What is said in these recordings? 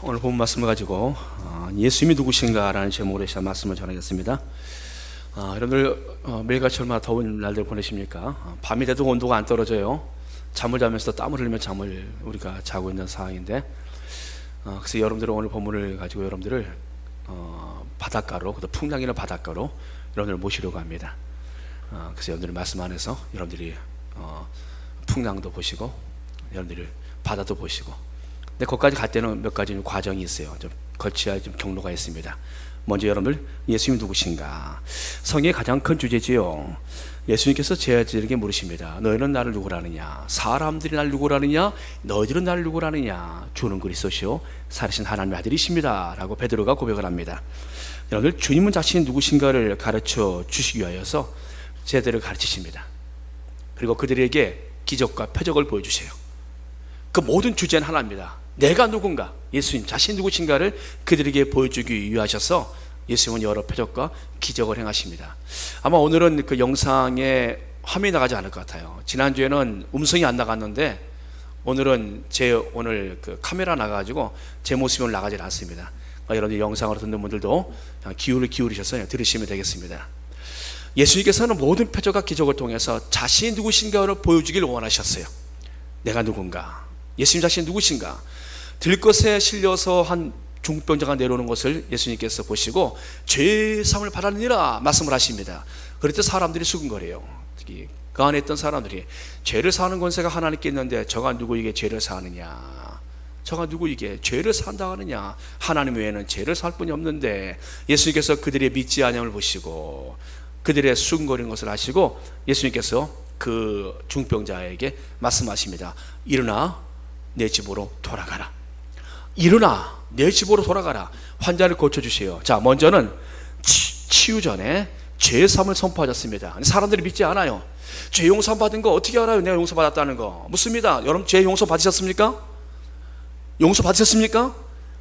오늘 본 말씀을 가지고 예수님이 누구신가라는 제목으로 시작 말씀을 전하겠습니다. 여러분들 매일같이 얼마나 더운 날들 보내십니까? 밤이 돼도 온도가 안 떨어져요. 잠을 자면서 땀을 흘리며 잠을 우리가 자고 있는 상황인데, 그래서 여러분들은 오늘 본문을 가지고 여러분들을 바닷가로, 풍랑이나 바닷가로 여러분들을 모시려고 합니다. 그래서 여러분들의 말씀 안에서 여러분들이 풍랑도 보시고 여러분들이 바다도 보시고, 근데 거기까지 갈 때는 몇 가지 과정이 있어요. 좀 거쳐야 좀 경로가 있습니다. 먼저 여러분들, 예수님 누구신가? 성경의 가장 큰 주제지요. 예수님께서 제자들에게 물으십니다. 너희는 나를 누구라느냐? 사람들이 나를 누구라느냐? 너희들은 나를 누구라느냐? 주는 그리스도시요 살아계신 하나님의 아들이십니다 라고 베드로가 고백을 합니다. 여러분들, 주님은 자신이 누구신가를 가르쳐 주시기 위하여서 제자들을 가르치십니다. 그리고 그들에게 기적과 표적을 보여주세요. 그 모든 주제는 하나입니다. 내가 누군가, 예수님 자신이 누구신가를 그들에게 보여주기 위하셔서 예수님은 여러 표적과 기적을 행하십니다. 아마 오늘은 그 영상에 화면이 나가지 않을 것 같아요. 지난주에는 음성이 안 나갔는데 오늘은 오늘 그 카메라 나가가지고 제 모습이 오늘 나가지 않습니다. 그러니까 여러분들 영상으로 듣는 분들도 귀를 기울이셔서 들으시면 되겠습니다. 예수님께서는 모든 표적과 기적을 통해서 자신이 누구신가를 보여주길 원하셨어요. 내가 누군가, 예수님 자신이 누구신가. 들것에 실려서 한 중병자가 내려오는 것을 예수님께서 보시고 죄의 사함을 받았느니라 말씀을 하십니다. 그럴 때 사람들이 수근거려요. 특히 그 안에 있던 사람들이 죄를 사하는 권세가 하나님께 있는데 저가 누구에게 죄를 사하느냐, 저가 누구에게 죄를 사한다 하느냐, 하나님 외에는 죄를 살 분이 없는데, 예수님께서 그들의 믿지 아니함을 보시고 그들의 수근거리는 것을 아시고 예수님께서 그 중병자에게 말씀하십니다. 일어나 내 집으로 돌아가라. 일어나 내 집으로 돌아가라. 환자를 고쳐주세요. 자, 먼저는 치유 전에 죄 사함을 선포하셨습니다. 사람들이 믿지 않아요. 죄 용서 받은 거 어떻게 알아요? 내가 용서 받았다는 거. 묻습니다. 여러분, 죄 용서 받으셨습니까? 용서 받으셨습니까?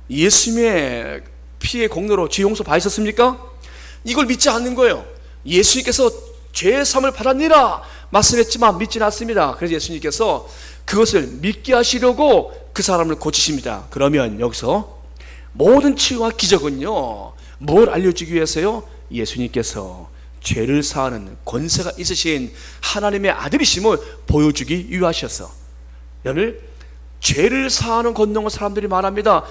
예수님의 피의 공로로 죄 용서 받으셨습니까? 이걸 믿지 않는 거예요. 예수님께서 죄 사함을 받았니라 말씀했지만 믿지는 않습니다. 그래서 예수님께서 그것을 믿게 하시려고 그 사람을 고치십니다. 그러면 여기서 모든 치유와 기적은요, 뭘 알려주기 위해서요? 예수님께서 죄를 사하는 권세가 있으신 하나님의 아들이심을 보여주기 위하셔서. 여러분, 죄를 사하는 권능을 사람들이 말합니다.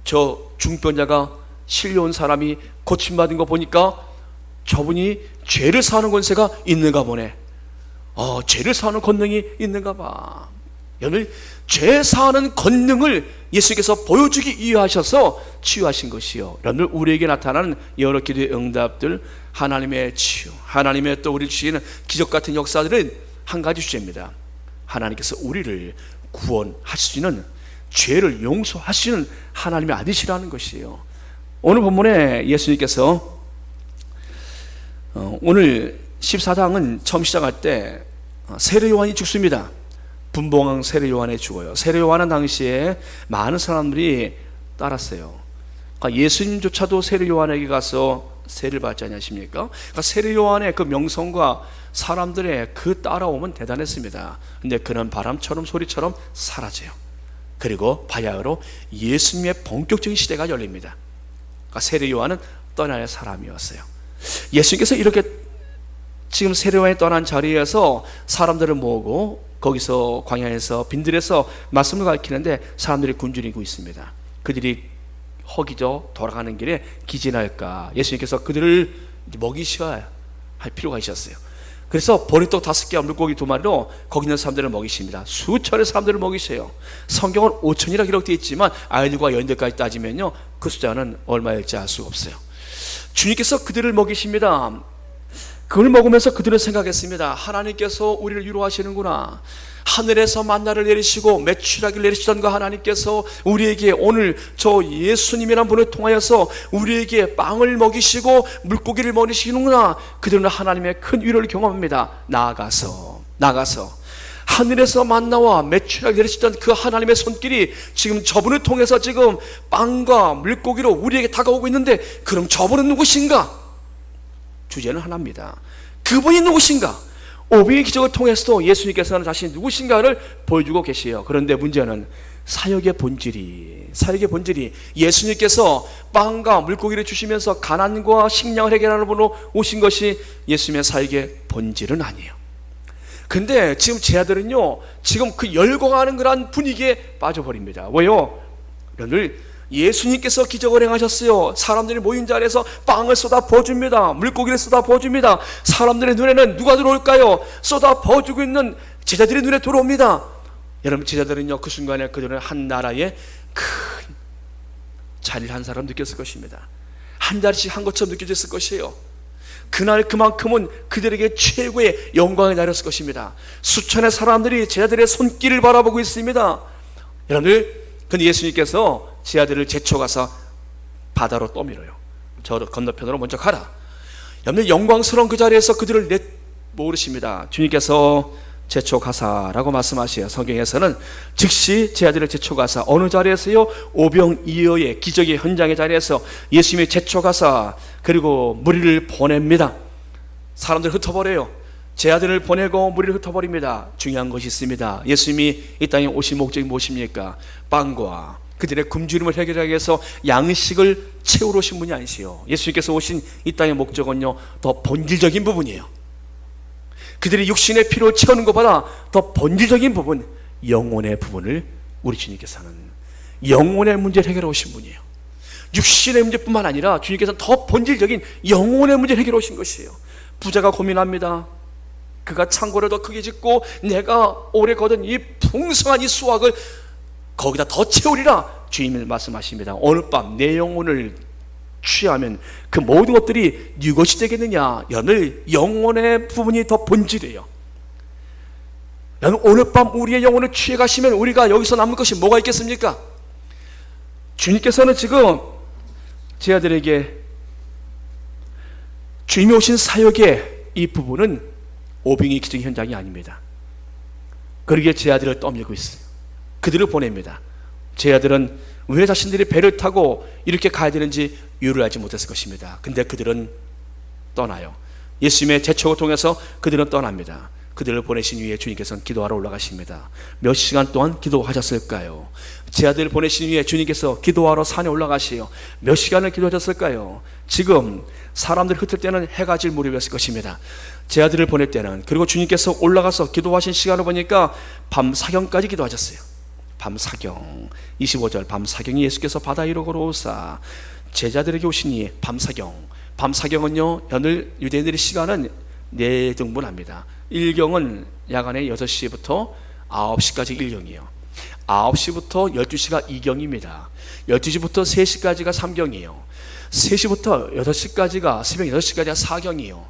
저 중병자가 실려온 사람이 고침받은 거 보니까 저분이 죄를 사하는 권세가 있는가 보네. 죄를 사하는 권능이 있는가 봐. 여러분, 죄 사하는 권능을 예수께서 보여주기 위하셔서 치유하신 것이요. 여러분, 우리에게 나타나는 여러 기도의 응답들, 하나님의 치유, 하나님의 또 우리를 주시는 기적 같은 역사들은 한 가지 주제입니다. 하나님께서 우리를 구원하시는, 죄를 용서하시는 하나님의 아들이시라는 것이에요. 오늘 본문에 예수님께서 오늘 14장은 처음 시작할 때 세례 요한이 죽습니다. 분봉왕 세례 요한이 죽어요. 세례 요한은 당시에 많은 사람들이 따랐어요. 그러니까 예수님조차도 세례 요한에게 가서 세례를 받지 않으십니까? 그러니까 세례 요한의 그 명성과 사람들의 그 따라옴은 대단했습니다. 근데 그는 바람처럼 소리처럼 사라져요. 그리고 바야흐로 예수님의 본격적인 시대가 열립니다. 그러니까 세례 요한은 떠나야 사람이었어요. 예수님께서 이렇게 지금 세례 요한이 떠난 자리에서 사람들을 모으고 거기서 광야에서 빈들에서 말씀을 가르치는데 사람들이 굶주리고 있습니다. 그들이 허기져 돌아가는 길에 기진할까, 예수님께서 그들을 먹이셔야 할 필요가 있었어요. 그래서 보리떡 5개와 물고기 2마리로 거기 있는 사람들을 먹이십니다. 수천의 사람들을 먹이셔요. 성경은 5천이라 기록되어 있지만 아이들과 여인들까지 따지면요, 그 숫자는 얼마일지 알 수가 없어요. 주님께서 그들을 먹이십니다. 그걸 먹으면서 그들은 생각했습니다. 하나님께서 우리를 위로하시는구나. 하늘에서 만나를 내리시고 메추라기를 내리시던 그 하나님께서 우리에게 오늘 저 예수님이라는 분을 통하여서 우리에게 빵을 먹이시고 물고기를 먹이시는구나. 그들은 하나님의 큰 위로를 경험합니다. 나아가서 하늘에서 만나와 메추라기 내리시던 그 하나님의 손길이 지금 저분을 통해서 지금 빵과 물고기로 우리에게 다가오고 있는데, 그럼 저분은 누구신가? 주제는 하나입니다. 그분이 누구신가? 오병의 기적을 통해서도 예수님께서는 자신이 누구신가를 보여주고 계시요. 그런데 문제는 사역의 본질이 예수님께서 빵과 물고기를 주시면서 가난과 식량을 해결하는 분으로 오신 것이 예수님의 사역의 본질은 아니에요. 근데 지금 제 아들은요, 지금 그 열광하는 그런 분위기에 빠져버립니다. 왜요? 여러분들, 예수님께서 기적을 행하셨어요. 사람들이 모인 자리에서 빵을 쏟아 부어줍니다. 물고기를 쏟아 부어줍니다. 사람들의 눈에는 누가 들어올까요? 쏟아 부어주고 있는 제자들의 눈에 들어옵니다. 여러분, 제자들은요, 그 순간에 그들은 한 나라의 큰 자리를 한 사람 느꼈을 것입니다. 한 자리씩 한 것처럼 느껴졌을 것이에요. 그날 그만큼은 그들에게 최고의 영광의 날이었을 것입니다. 수천의 사람들이 제자들의 손길을 바라보고 있습니다. 여러분들, 근데 예수님께서 제자들을 제쳐가서 바다로 떠밀어요. 저 건너편으로 먼저 가라. 여러분들, 영광스러운 그 자리에서 그들을 내모으십니다. 주님께서 제쳐가사라고 말씀하셔요. 성경에서는 즉시 제자들을 제쳐가사, 어느 자리에서요? 오병이어의 기적의 현장의 자리에서 예수님이 제쳐가사, 그리고 무리를 보냅니다. 사람들 흩어버려요. 제자들을 보내고 무리를 흩어버립니다. 중요한 것이 있습니다. 예수님이 이 땅에 오신 목적이 무엇입니까? 빵과 그들의 굶주림을 해결하기 위해서 양식을 채우러 오신 분이 아니시요. 예수님께서 오신 이 땅의 목적은요, 더 본질적인 부분이에요. 그들의 육신의 필요를 채우는 것보다 더 본질적인 부분, 영혼의 부분을 우리 주님께서는 영혼의 문제를 해결해 오신 분이에요. 육신의 문제뿐만 아니라 주님께서는 더 본질적인 영혼의 문제를 해결해 오신 것이에요. 부자가 고민합니다. 그가 창고를 더 크게 짓고 내가 오래 거둔 이 풍성한 이 수확을 거기다 더 채우리라. 주님은 말씀하십니다. 오늘 밤 내 영혼을 취하면 그 모든 것들이 네 것이 되겠느냐. 여러분, 영혼의 부분이 더 본질이에요. 여러분, 오늘 밤 우리의 영혼을 취해 가시면 우리가 여기서 남을 것이 뭐가 있겠습니까? 주님께서는 지금 제자들에게 주님이 오신 사역의 이 부분은 오병이어 기적 현장이 아닙니다. 그러기에 제자들을 떠밀고 있어요. 그들을 보냅니다. 제자들은 왜 자신들이 배를 타고 이렇게 가야 되는지 이유를 알지 못했을 것입니다. 근데 그들은 떠나요. 예수님의 제촉을 통해서 그들은 떠납니다. 그들을 보내신 후에 주님께서는 기도하러 올라가십니다. 몇 시간 동안 기도하셨을까요? 제자들을 보내신 후에 주님께서 기도하러 산에 올라가시요. 몇 시간을 기도하셨을까요? 지금 사람들이 흩을 때는 해가 질 무렵이었을 것입니다. 제자들을 보낼 때는, 그리고 주님께서 올라가서 기도하신 시간을 보니까 밤 사경까지 기도하셨어요. 밤 사경, 25절 밤 사경이 예수께서 바다 위로 걸어오사 제자들에게 오시니 밤 사경. 밤 사경은요, 오늘 유대인들의 시간은 4등분합니다. 1경은 야간에 6시부터 9시까지 1경이에요. 9시부터 12시가 2경입니다. 12시부터 3시까지가 3경이에요. 3시부터 6시까지가, 새벽 6시까지가 4경이에요.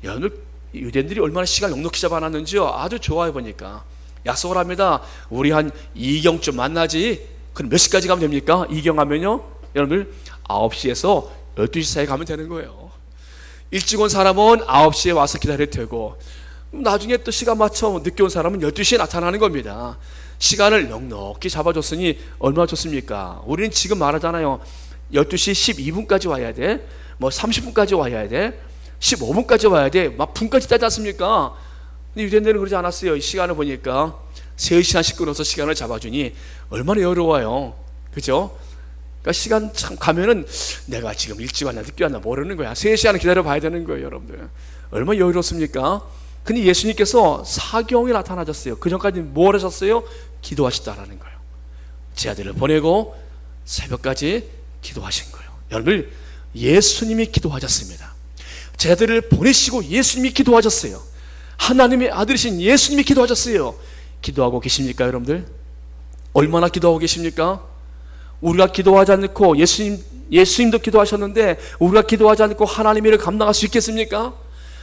오늘 유대인들이 얼마나 시간을 넉넉히 잡아놨는지요. 아주 좋아요. 보니까 약속을 합니다. 우리 한 2경쯤 만나지. 그럼 몇 시까지 가면 됩니까? 2경 하면요, 여러분들 9시에서 12시 사이에 가면 되는 거예요. 일찍 온 사람은 9시에 와서 기다릴 테고, 나중에 또 시간 맞춰 늦게 온 사람은 12시에 나타나는 겁니다. 시간을 넉넉히 잡아줬으니 얼마나 좋습니까? 우리는 지금 말하잖아요. 12시 12분까지 와야 돼, 뭐 30분까지 와야 돼, 15분까지 와야 돼, 막 분까지 따지 않습니까? 근데 유대인들은 그러지 않았어요. 이 시간을 보니까 3시간씩 끊어서 시간을 잡아주니 얼마나 여유로워요. 그죠? 그러니까 시간 참 가면은 내가 지금 일찍 왔나 늦게 왔나 모르는 거야. 3시간을 기다려 봐야 되는 거예요. 여러분들 얼마나 여유롭습니까? 근데 예수님께서 사경에 나타나셨어요. 그 전까지 뭘 하셨어요? 기도하셨다라는 거예요. 제자들을 보내고 새벽까지 기도하신 거예요. 여러분, 예수님이 기도하셨습니다. 제자들을 보내시고 예수님이 기도하셨어요. 하나님의 아들이신 예수님이 기도하셨어요. 기도하고 계십니까, 여러분들? 얼마나 기도하고 계십니까? 우리가 기도하지 않고 예수님도 기도하셨는데 우리가 기도하지 않고 하나님의 일을 감당할 수 있겠습니까?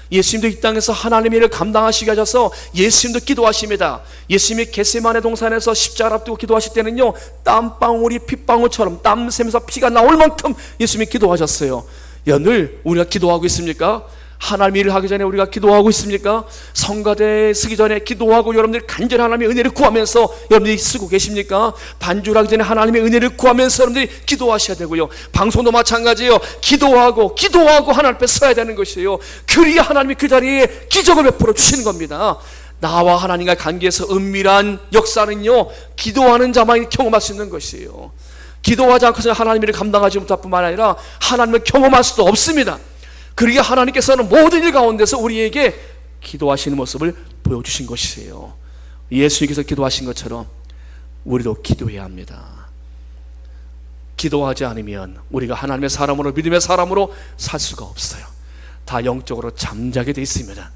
예수님도 이 땅에서 하나님의 일을 감당하시게 하셔서 예수님도 기도하십니다. 예수님이 겟세마네 동산에서 십자가를 앞두고 기도하실 때는요, 땀방울이 핏방울처럼 땀 샘에서 피가 나올 만큼 예수님이 기도하셨어요. 늘 우리가 기도하고 있습니까? 하나님의 일을 하기 전에 우리가 기도하고 있습니까? 성가대에 쓰기 전에 기도하고 여러분들 간절히 하나님의 은혜를 구하면서 여러분들이 쓰고 계십니까? 반주를 하기 전에 하나님의 은혜를 구하면서 여러분들이 기도하셔야 되고요. 방송도 마찬가지예요. 기도하고 하나님 앞에 서야 되는 것이에요. 그리야 하나님이 그 자리에 기적을 베풀어 주시는 겁니다. 나와 하나님과의 관계에서 은밀한 역사는요, 기도하는 자만이 경험할 수 있는 것이에요. 기도하지 않고서 하나님의 일을 감당하지 못할 뿐만 아니라 하나님을 경험할 수도 없습니다. 그러기에 하나님께서는 모든 일 가운데서 우리에게 기도하시는 모습을 보여주신 것이에요. 예수님께서 기도하신 것처럼 우리도 기도해야 합니다. 기도하지 않으면 우리가 하나님의 사람으로, 믿음의 사람으로 살 수가 없어요. 다 영적으로 잠자게 돼 있습니다.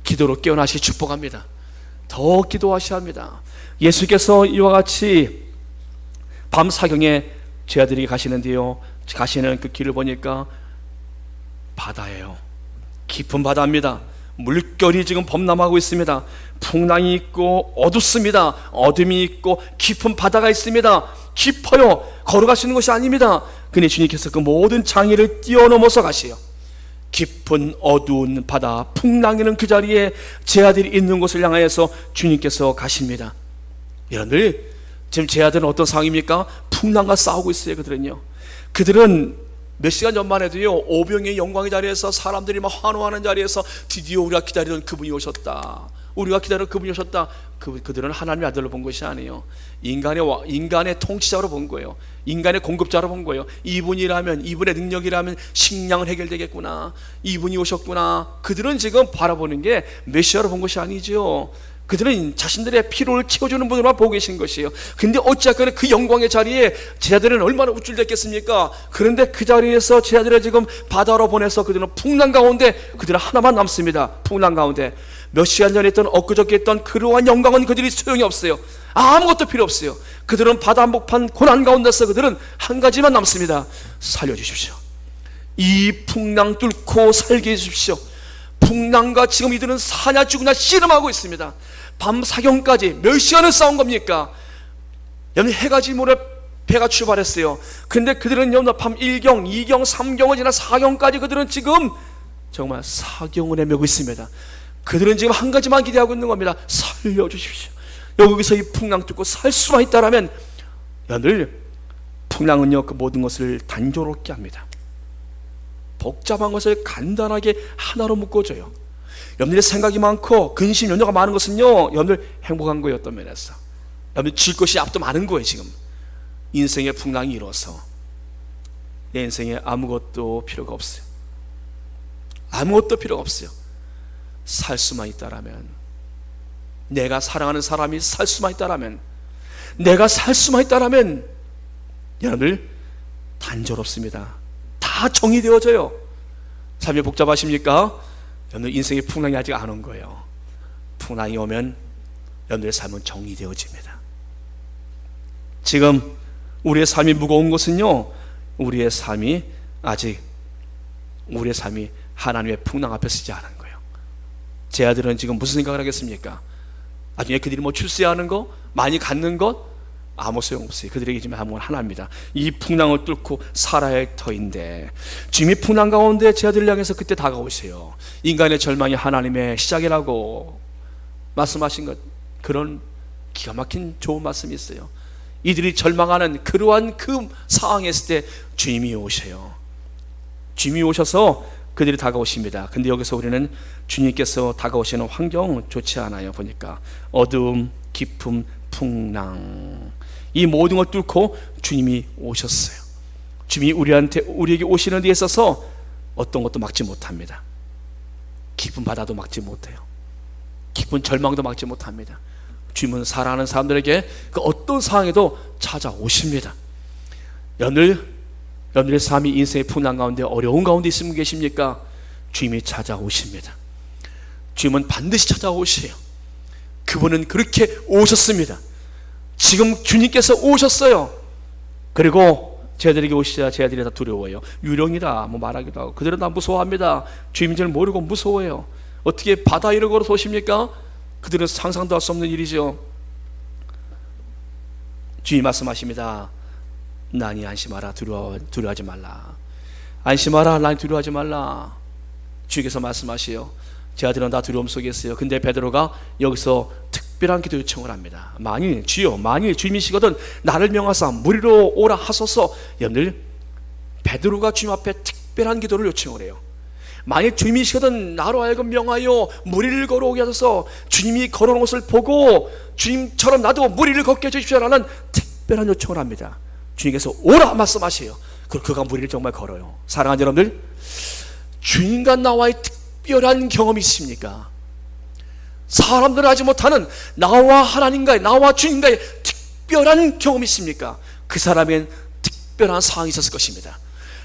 기도로 깨어나시기 축복합니다. 더 기도하셔야 합니다. 예수께서 이와 같이 밤 사경에 제 아들이 가시는데요, 가시는 그 길을 보니까 바다예요. 깊은 바다입니다. 물결이 지금 범람하고 있습니다. 풍랑이 있고 어둡습니다. 어둠이 있고 깊은 바다가 있습니다. 깊어요. 걸어가시는 것이 아닙니다. 근데 주님께서 그 모든 장애를 뛰어넘어서 가시요, 깊은 어두운 바다, 풍랑이는 그 자리에 제 아들이 있는 곳을 향하여서 주님께서 가십니다. 여러분들, 지금 제 아들은 어떤 상황입니까? 풍랑과 싸우고 있어요. 그들은 몇 시간 전만 해도요, 오병의 영광의 자리에서 사람들이 막 환호하는 자리에서 드디어 우리가 기다리던 그분이 오셨다, 우리가 기다리던 그분이 오셨다. 그들은 하나님의 아들로 본 것이 아니에요. 인간의 통치자로 본 거예요. 인간의 공급자로 본 거예요. 이분이라면, 이분의 능력이라면 식량은 해결되겠구나, 이분이 오셨구나. 그들은 지금 바라보는 게 메시아로 본 것이 아니죠. 그들은 자신들의 피로를 채워주는 분으로만 보고 계신 것이에요. 근데 어찌하거나 그 영광의 자리에 제자들은 얼마나 우쭐댔겠습니까? 그런데 그 자리에서 제자들을 지금 바다로 보내서 그들은 풍랑 가운데, 그들은 하나만 남습니다. 풍랑 가운데 몇 시간 전에 있던, 엊그저께 있던 그러한 영광은 그들이 소용이 없어요. 아무것도 필요 없어요. 그들은 바다 한복판 고난 가운데서 그들은 한 가지만 남습니다. 살려주십시오. 이 풍랑 뚫고 살게 해주십시오. 풍랑과 지금 이들은 사냐 죽으냐 씨름하고 있습니다. 밤 사경까지 몇 시간을 싸운 겁니까? 여러분, 해가 지고 모레 배가 출발했어요. 근데 그들은 밤 1경, 2경, 3경을 지나 4경까지 그들은 지금 정말 사경을 헤매고 있습니다. 그들은 지금 한 가지만 기대하고 있는 겁니다. 살려주십시오. 여기서 이 풍랑 뚫고 살 수만 있다라면, 여러분들, 풍랑은요, 그 모든 것을 단조롭게 합니다. 복잡한 것을 간단하게 하나로 묶어줘요. 여러분들의 생각이 많고 근심, 연려가 많은 것은요, 여러분들 행복한 거예요. 어떤 면에서 여러분들 질 것이 앞도 많은 거예요. 지금 인생의 풍랑이 일어서 내 인생에 아무것도 필요가 없어요. 아무것도 필요가 없어요. 살 수만 있다라면, 내가 사랑하는 사람이 살 수만 있다라면, 내가 살 수만 있다라면, 여러분들 단조롭습니다. 다 정의되어져요. 삶이 복잡하십니까? 여러분들 인생의 풍랑이 아직 안 온 거예요. 풍랑이 오면 여러분들의 삶은 정의되어집니다. 지금 우리의 삶이 무거운 것은요, 우리의 삶이 하나님의 풍랑 앞에 서지 않은 거예요. 제 아들은 지금 무슨 생각을 하겠습니까? 나중에 그들이 출세하는 거, 많이 갖는 것, 아무 소용없어요. 그들에게 지금 하는 건 하나입니다. 이 풍랑을 뚫고 살아야 할 터인데, 주님이 풍랑 가운데 제 아들을 향해서 그때 다가오세요. 인간의 절망이 하나님의 시작이라고 말씀하신 것, 그런 기가 막힌 좋은 말씀이 있어요. 이들이 절망하는 그러한 그 상황에 있을 때 주님이 오셔요. 주님이 오셔서 그들이 다가오십니다. 근데 여기서 우리는 주님께서 다가오시는 환경 좋지 않아요. 보니까 어두움, 깊음, 풍랑, 이 모든 걸 뚫고 주님이 오셨어요. 주님이 우리에게 오시는 데 있어서 어떤 것도 막지 못합니다. 깊은 바다도 막지 못해요. 깊은 절망도 막지 못합니다. 주님은 사랑하는 사람들에게 그 어떤 상황에도 찾아오십니다. 여러분들의 삶이 인생의 풍랑 가운데, 어려운 가운데 있으면 계십니까? 주님이 찾아오십니다. 주님은 반드시 찾아오세요. 그분은 그렇게 오셨습니다. 지금 주님께서 오셨어요. 그리고 제자들에게 오시자 제자들이 다 두려워요. 유령이다 말하기도 하고, 그들은 다 무서워합니다. 주님인지를 모르고 무서워해요. 어떻게 바다 위를 걸어서 오십니까? 그들은 상상도 할 수 없는 일이죠. 주님 말씀하십니다. 나니 안심하라, 두려워하지 말라. 안심하라, 나니 두려워하지 말라. 주님께서 말씀하시요, 제 아들은 다 두려움 속에 있어요. 근데 베드로가 여기서 특별한 기도 요청을 합니다. 만일 주님이시거든 나를 명하사 무리로 오라 하소서. 여러분들, 베드로가 주님 앞에 특별한 기도를 요청을 해요. 만일 주님이시거든 나로 하여금 명하여 무리를 걸어오게 하소서, 주님이 걸어오는 것을 보고 주님처럼 나도 무리를 걷게 해주십시오라는 특별한 요청을 합니다. 주님께서 오라 말씀하세요. 그리고 그가 무리를 정말 걸어요. 사랑하는 여러분들, 주님과 나와의 특별한 경험이 있습니까? 사람들은 하지 못하는 나와 하나님과의, 나와 주님과의 특별한 경험이 있습니까? 그 사람엔 특별한 상황이 있었을 것입니다.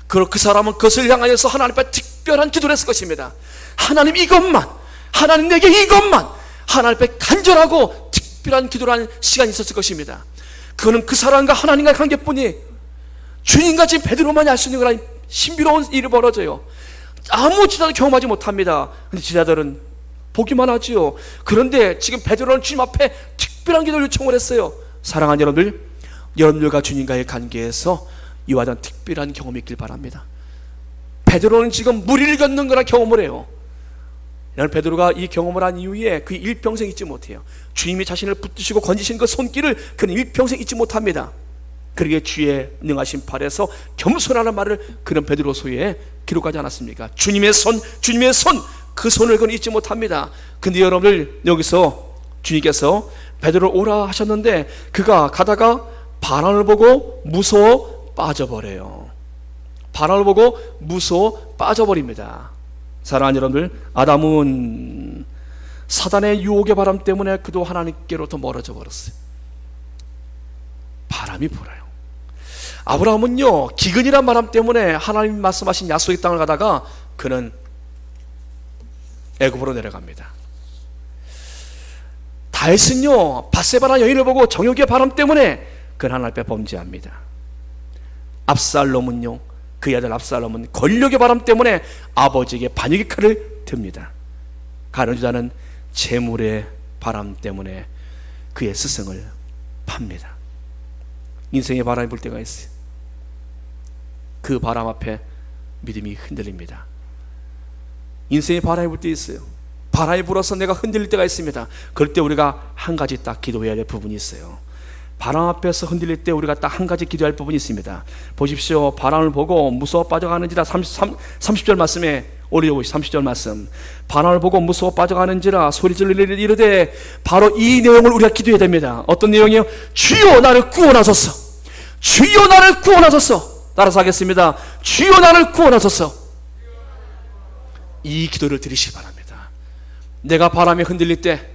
그리고 그 사람은 그것을 향하여서 하나님 앞에 특별한 기도를 했을 것입니다. 하나님 이것만, 하나님 내게 이것만, 하나님 앞에 간절하고 특별한 기도를 하는 시간이 있었을 것입니다. 그거는 그 사람과 하나님과의 관계뿐이, 주님과 지금 베드로만이 알 수 있는 거라 신비로운 일이 벌어져요. 아무 지자도 경험하지 못합니다. 근데 지자들은 보기만 하지요. 그런데 지금 베드로는 주님 앞에 특별한 기도를 요청을 했어요. 사랑하는 여러분들, 여러분들과 주님과의 관계에서 이와 같은 특별한 경험이 있길 바랍니다. 베드로는 지금 무리를 걷는 거라 경험을 해요. 베드로가 이 경험을 한 이후에 그 일평생 잊지 못해요. 주님이 자신을 붙드시고 건지신 그 손길을 그는 일평생 잊지 못합니다. 그러기에 주의 능하신 팔에서 겸손하는 말을 그런 베드로서에 기록하지 않았습니까? 주님의 손, 주님의 손, 그 손을 그는 잊지 못합니다. 근데 여러분들, 여기서 주님께서 베드로 오라 하셨는데 그가 가다가 바람을 보고 무서워 빠져버려요. 바람을 보고 무서워 빠져버립니다. 사랑하는 여러분들, 아담은 사단의 유혹의 바람 때문에 그도 하나님께로부터 멀어져 버렸어요. 바람이 불어요. 아브라함은요, 기근이란 바람 때문에 하나님 말씀하신 약속의 땅을 가다가 그는 애굽으로 내려갑니다. 다윗은요, 밧세바라는 여인을 보고 정욕의 바람 때문에 그는 하나님 앞에 범죄합니다. 압살롬은요, 그의 아들 압살롬은 권력의 바람 때문에 아버지에게 반역의 칼을 듭니다. 가룟 유다는 재물의 바람 때문에 그의 스승을 팝니다. 인생의 바람이 불 때가 있어요. 그 바람 앞에 믿음이 흔들립니다. 인생의 바람이 불 때 있어요. 바람이 불어서 내가 흔들릴 때가 있습니다. 그럴 때 우리가 한 가지 딱 기도해야 될 부분이 있어요. 바람 앞에서 흔들릴 때 우리가 딱 한 가지 기도할 부분이 있습니다. 보십시오. 바람을 보고 무서워 빠져가는지라 30절 말씀에 올려보시죠. 30절 말씀. 바람을 보고 무서워 빠져가는지라 소리질러 이르되, 바로 이 내용을 우리가 기도해야 됩니다. 어떤 내용이요? 주여 나를 구원하소서. 주여 나를 구원하소서. 따라서 하겠습니다. 주여 나를 구원하소서. 이 기도를 드리시기 바랍니다. 내가 바람에 흔들릴 때,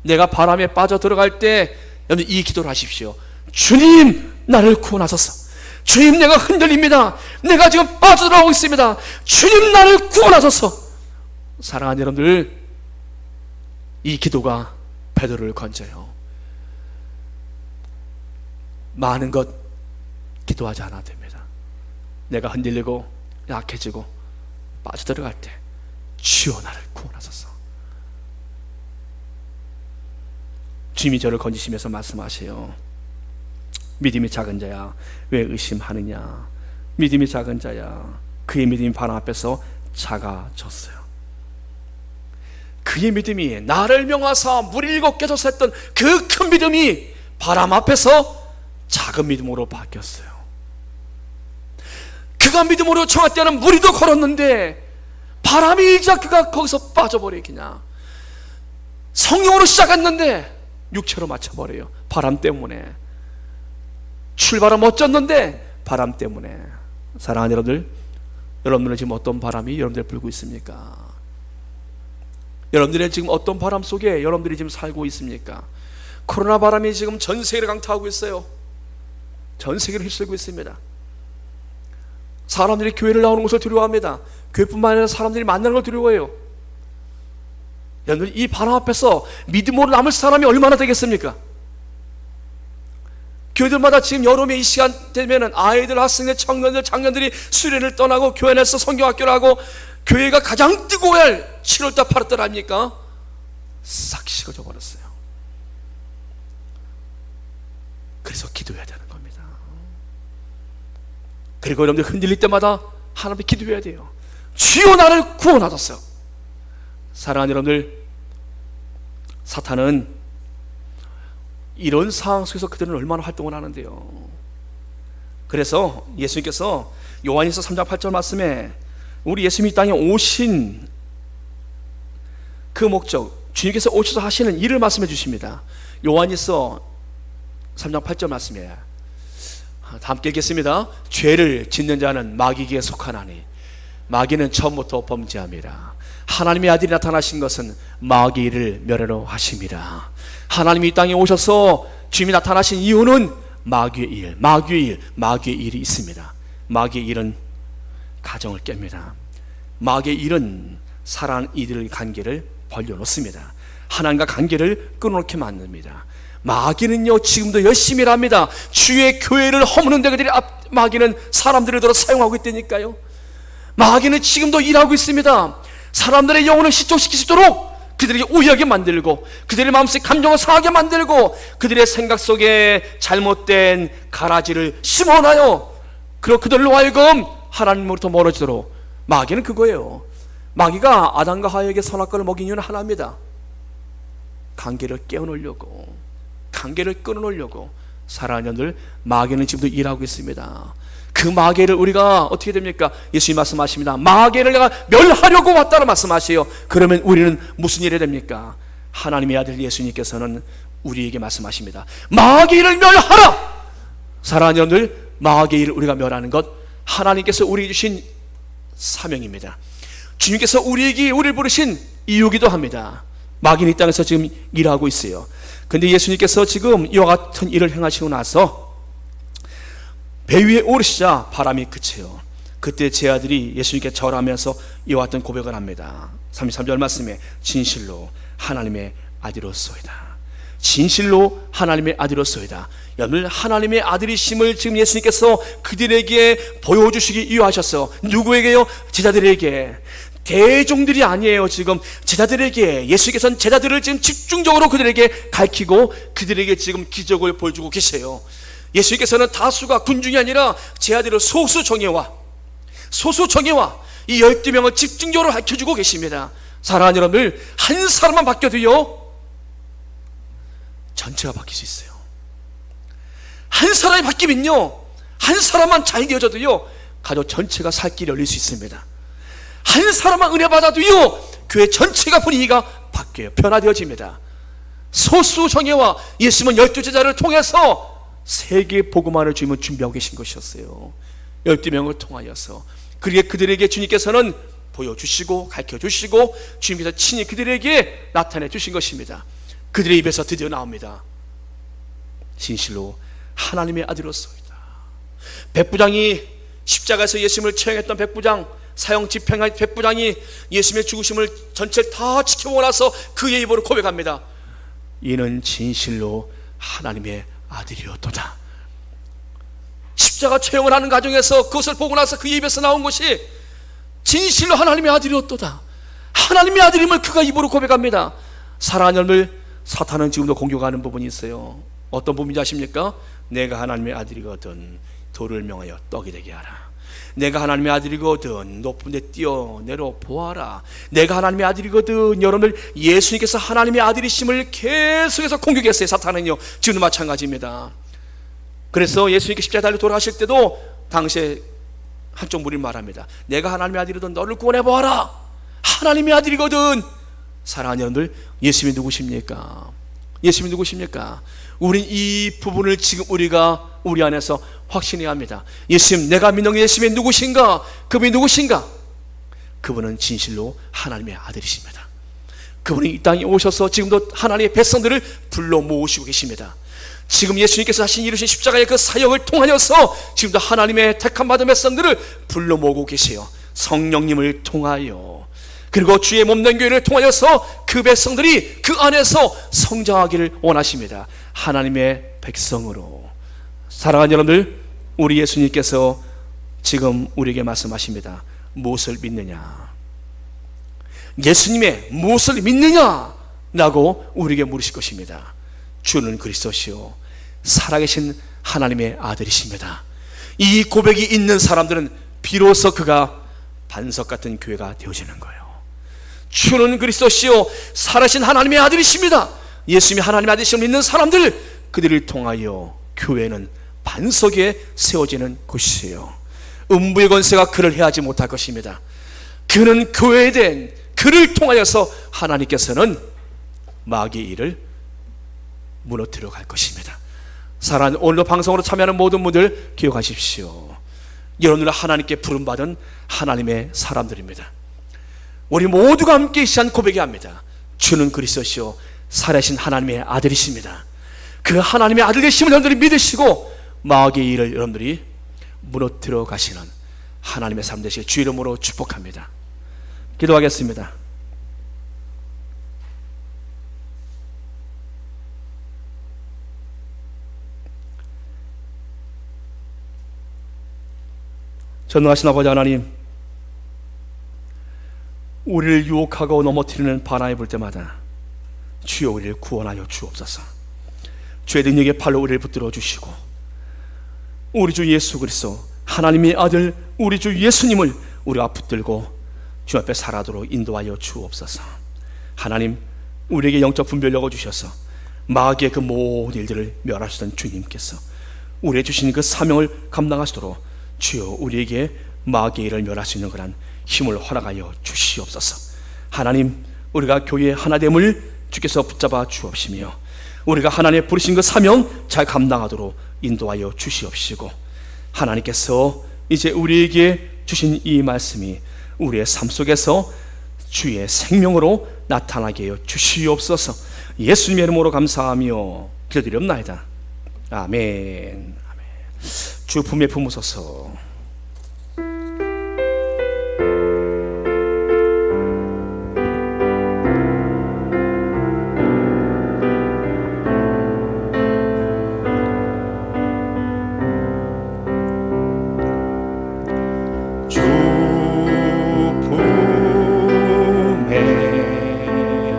내가 바람에 빠져 들어갈 때 여러분 이 기도를 하십시오. 주님 나를 구원하소서. 주님 내가 흔들립니다. 내가 지금 빠져들어가고 있습니다. 주님 나를 구원하소서. 사랑하는 여러분들, 이 기도가 베드로를 건져요. 많은 것 기도하지 않아도 됩니다. 내가 흔들리고 약해지고 빠져들어갈 때 주여 나를 구원하소서. 주님이 저를 건지시면서 말씀하세요. 믿음이 작은 자야 왜 의심하느냐. 믿음이 작은 자야. 그의 믿음이 바람 앞에서 작아졌어요. 그의 믿음이 나를 명하사 무리를 걷게 하소서 했던 그 큰 믿음이 바람 앞에서 작은 믿음으로 바뀌었어요. 그가 믿음으로 청할 때는 무리도 걸었는데 바람이 일자 그가 거기서 빠져버리기냐. 성령으로 시작했는데 육체로 맞춰버려요. 바람 때문에. 출발은 멋졌는데 바람 때문에. 사랑하는 여러분들, 여러분들은 지금 어떤 바람이 여러분들 불고 있습니까? 여러분들은 지금 어떤 바람 속에 여러분들이 지금 살고 있습니까? 코로나 바람이 지금 전 세계를 강타하고 있어요. 전 세계를 휩쓸고 있습니다. 사람들이 교회를 나오는 것을 두려워합니다. 교회뿐만 아니라 사람들이 만나는 걸 두려워해요. 여러분, 이 바람 앞에서 믿음으로 남을 사람이 얼마나 되겠습니까? 교회들마다 지금 여름에 이 시간 되면은 아이들, 학생들, 청년들, 장년들이 수련을 떠나고 교회 내에서 성경학교를 하고 교회가 가장 뜨거워야 할 7월달, 8월달 아닙니까? 싹 식어져 버렸어요. 그래서 기도해야 되는 겁니다. 그리고 여러분들 흔들릴 때마다 하나님께 기도해야 돼요. 주여 나를 구원하소서. 사랑하는 여러분들, 사탄은 이런 상황 속에서 그들은 얼마나 활동을 하는데요. 그래서 예수님께서 요한일서 3장 8절 말씀에 우리 예수님이 이 땅에 오신 그 목적, 주님께서 오셔서 하시는 일을 말씀해 주십니다. 요한일서 3장 8절 말씀이에요. 다 함께 읽겠습니다. 죄를 짓는 자는 마귀에게 속하나니 마귀는 처음부터 범죄함이라. 하나님의 아들이 나타나신 것은 마귀를 멸하려 하심이라. 하나님이 이 땅에 오셔서 주님이 나타나신 이유는 마귀의 일이 있습니다. 마귀의 일은 가정을 깹니다. 마귀의 일은 사랑하는 이들의 관계를 벌려놓습니다. 하나님과 관계를 끊어놓게 만듭니다. 마귀는요 지금도 열심히 합니다. 주의 교회를 허무는 데 그들이 마귀는 사람들을 들어 사용하고 있다니까요. 마귀는 지금도 일하고 있습니다. 사람들의 영혼을 시초시킬 수 있도록 그들에게 우려하게 만들고, 그들의 마음속에 감정을 상하게 만들고, 그들의 생각 속에 잘못된 가라지를 심어놔요. 그리고 그들로 하여금 하나님으로부터 멀어지도록. 마귀는 그거예요. 마귀가 아담과 하와에게 선악과를 먹인 이유는 하나입니다. 관계를 깨어놓으려고, 관계를 끊어놓으려고. 사랑하는 여러분들, 마귀는 지금도 일하고 있습니다. 그 마귀를 우리가 어떻게 됩니까? 예수님 말씀하십니다. 마귀를 내가 멸하려고 왔다고 말씀하세요. 그러면 우리는 무슨 일이 됩니까? 하나님의 아들 예수님께서는 우리에게 말씀하십니다. 마귀를 멸하라! 사랑하는 여러분들, 마귀의 일을 우리가 멸하는 것, 하나님께서 우리에게 주신 사명입니다. 주님께서 우리를 부르신 이유기도 합니다. 마귀는 이 땅에서 지금 일하고 있어요. 근데 예수님께서 지금 이와 같은 일을 행하시고 나서 배 위에 오르시자 바람이 그쳐요. 그때 제 아들이 예수님께 절하면서 이와 같은 고백을 합니다. 33절 말씀에 진실로 하나님의 아들이었소이다. 진실로 하나님의 아들이었소이다. 여러분, 하나님의 아들이심을 지금 예수님께서 그들에게 보여주시기 위하셨어요. 누구에게요? 제자들에게. 대종들이 아니에요. 지금 제자들에게, 예수님께서는 제자들을 지금 집중적으로 그들에게 가르치고 그들에게 지금 기적을 보여주고 계세요. 예수님께서는 다수가 군중이 아니라 제 아들을 소수 정예와 이 12명을 집중적으로 가르쳐주고 계십니다. 사랑하는 여러분들, 한 사람만 바뀌어도요 전체가 바뀔 수 있어요. 한 사람이 바뀌면요, 한 사람만 잘 되어져도요 가족 전체가 살 길이 열릴 수 있습니다. 한 사람만 은혜 받아도요 교회 전체가 분위기가 바뀌어요. 변화되어집니다. 소수 정예와 예수님은 12제자를 통해서 세계 복음화를 주님은 준비하고 계신 것이었어요. 12명을 통하여서 그들에게 주님께서는 보여주시고 가르쳐주시고 주님께서 친히 그들에게 나타내 주신 것입니다. 그들의 입에서 드디어 나옵니다. 진실로 하나님의 아들이었소이다. 백부장이 십자가에서 예수님을 처형했던 백부장, 사형 집행한 백부장이 예수님의 죽으심을 전체를 다 지켜보고 나서 그의 입으로 고백합니다. 이는 진실로 하나님의 아들이었도다. 십자가 처형을 하는 과정에서 그것을 보고 나서 그의 입에서 나온 것이 진실로 하나님의 아들이었도다. 하나님의 아들임을 그가 입으로 고백합니다. 사랑하는 여러분들, 사탄은 지금도 공격하는 부분이 있어요. 어떤 부분인지 아십니까? 내가 하나님의 아들이거든 돌을 명하여 떡이 되게 하라. 내가 하나님의 아들이거든 높은 데 뛰어내려 보아라. 내가 하나님의 아들이거든. 여러분들, 예수님께서 하나님의 아들이심을 계속해서 공격했어요. 사탄은요 지금도 마찬가지입니다. 그래서 예수님께 십자가에 달려 돌아가실 때도 당시에 한쪽 무리 말합니다. 내가 하나님의 아들이거든 너를 구원해 보아라. 하나님의 아들이거든. 사랑하는 여러분들, 예수님이 누구십니까? 예수님이 누구십니까? 우린 이 부분을 지금 우리가 우리 안에서 확신해야 합니다. 예수님, 내가 믿는 예수님이 누구신가? 그분이 누구신가? 그분은 진실로 하나님의 아들이십니다. 그분이 이 땅에 오셔서 지금도 하나님의 백성들을 불러 모으시고 계십니다. 지금 예수님께서 하신 이루신 십자가의 그 사역을 통하여서 지금도 하나님의 택함 받은 백성들을 불러 모으고 계세요. 성령님을 통하여, 그리고 주의 몸된 교회를 통하여서 그 백성들이 그 안에서 성장하기를 원하십니다. 하나님의 백성으로. 사랑하는 여러분들, 우리 예수님께서 지금 우리에게 말씀하십니다. 무엇을 믿느냐? 예수님의 무엇을 믿느냐? 라고 우리에게 물으실 것입니다. 주는 그리스도시요 살아계신 하나님의 아들이십니다. 이 고백이 있는 사람들은 비로소 그가 반석 같은 교회가 되어지는 거예요. 주는 그리스도시요 살아계신 하나님의 아들이십니다. 예수님이 하나님의 아들이심을 믿는 사람들, 그들을 통하여 교회는 반석에 세워지는 곳이에요. 음부의 권세가 그를 해하지 못할 것입니다. 그는 교회된 그를 통하여서 하나님께서는 마귀의 일을 무너뜨려 갈 것입니다. 사랑하는 오늘도 방송으로 참여하는 모든 분들 기억하십시오. 여러분들은 하나님께 부름받은 하나님의 사람들입니다. 우리 모두가 함께 이 시간 고백해야 합니다. 주는 그리스도시요 살아계신 하나님의 아들이십니다. 그 하나님의 아들 되심을 여러분들이 믿으시고 마귀의 일을 여러분들이 무너뜨려 가시는 하나님의 삶 되시길 주 이름으로 축복합니다. 기도하겠습니다. 전능하신 아버지 하나님, 우리를 유혹하고 넘어뜨리는 바나에 불 때마다 주여 우리를 구원하여 주옵소서. 주의 능력의 팔로 우리를 붙들어 주시고 우리 주 예수 그리스도 하나님의 아들 우리 주 예수님을 우리가 붙들고 주 앞에 살아도록 인도하여 주옵소서. 하나님, 우리에게 영적 분별력을 주셔서 마귀의 그 모든 일들을 멸하시던 주님께서 우리에게 주신 그 사명을 감당하시도록 주여 우리에게 마귀의 일을 멸할 수 있는 그런 힘을 허락하여 주시옵소서. 하나님, 우리가 교회의 하나됨을 주께서 붙잡아 주옵시며 우리가 하나님의 부르신 그 사명 잘 감당하도록 인도하여 주시옵시고 하나님께서 이제 우리에게 주신 이 말씀이 우리의 삶 속에서 주의 생명으로 나타나게 하여 주시옵소서. 예수님의 이름으로 감사하며 기도드리옵나이다. 아멘. 주 품에 품으소서.